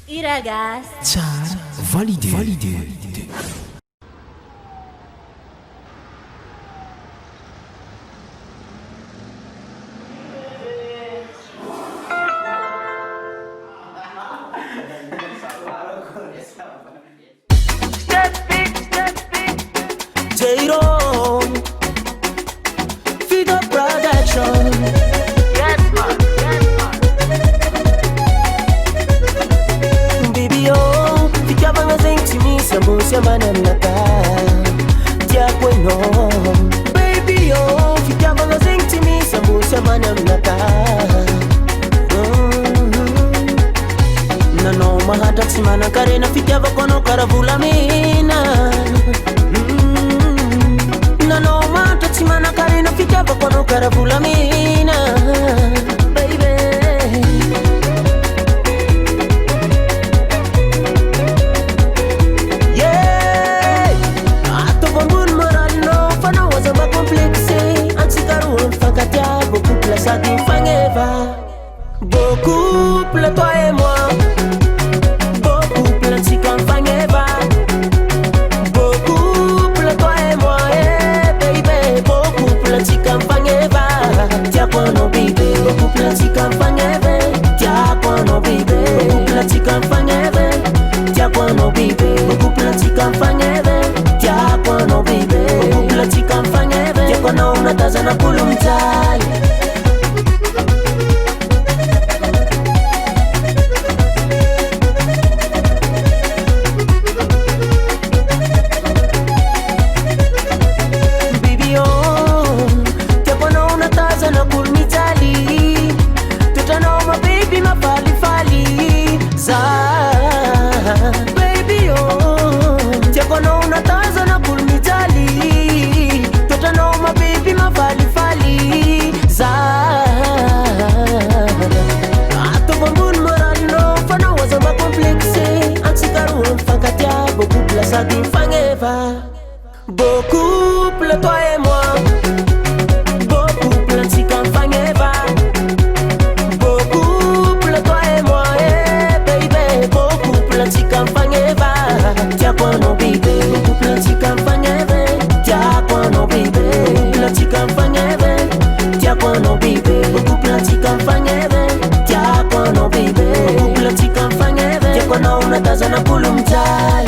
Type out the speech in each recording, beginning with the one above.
Iragas tsara validé. J-Ro, Figo Production. Yes man, Baby oh, ficava na gente missa, música manamnaka. Dia bueno. Baby oh, ficava na gente missa, música manamnaka. Nano mahata simana karena ficava kono karavula mina. Nano mahata simana karena ficava kono karavula mina. Baby. Beaucoup pour toi et moi, beaucoup pour la Faneva, beaucoup pour toi et moi, baby, beaucoup pour la Faneva, tiens pour nos bébés, beaucoup pour la Faneva, tiens pour nos bébés, beaucoup pour la Faneva, tiens pour nos bébés, beaucoup pour la Faneva, tiens pour nos bébés, beaucoup pour la Faneva, tiens pour nos natazana kulumtai. Beaucoup pour toi et moi, beaucoup pour la Faneva, beaucoup pour toi et moi, baby, beaucoup pour la Faneva, tiens pour nos bébés, beaucoup pour la Faneva, tiens pour nos bébés, beaucoup pour la Faneva, tiens pour nos bébés, beaucoup pour la Faneva, tiens pour nos bébés, beaucoup pour la Faneva, tiens pour nos natazana kulumtai.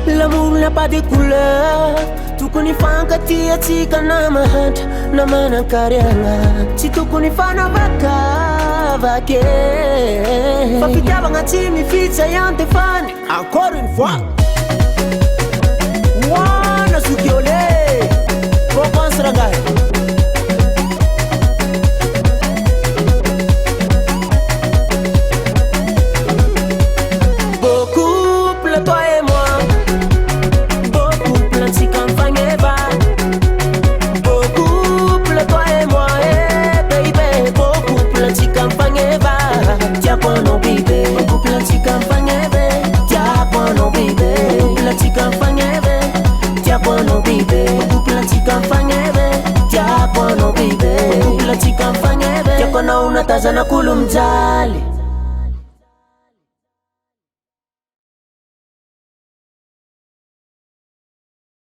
L'amour n'a pas de couleur. Tu connais fan katia tika na mahanta na mana karianga. Si tu connais fan avaka vake. Papita banga timi fitsa yante fan. Encore une fois. Wana sukiole. Kokon srangai. Beaucoup pour toi et moi. Unatazana kulumjali.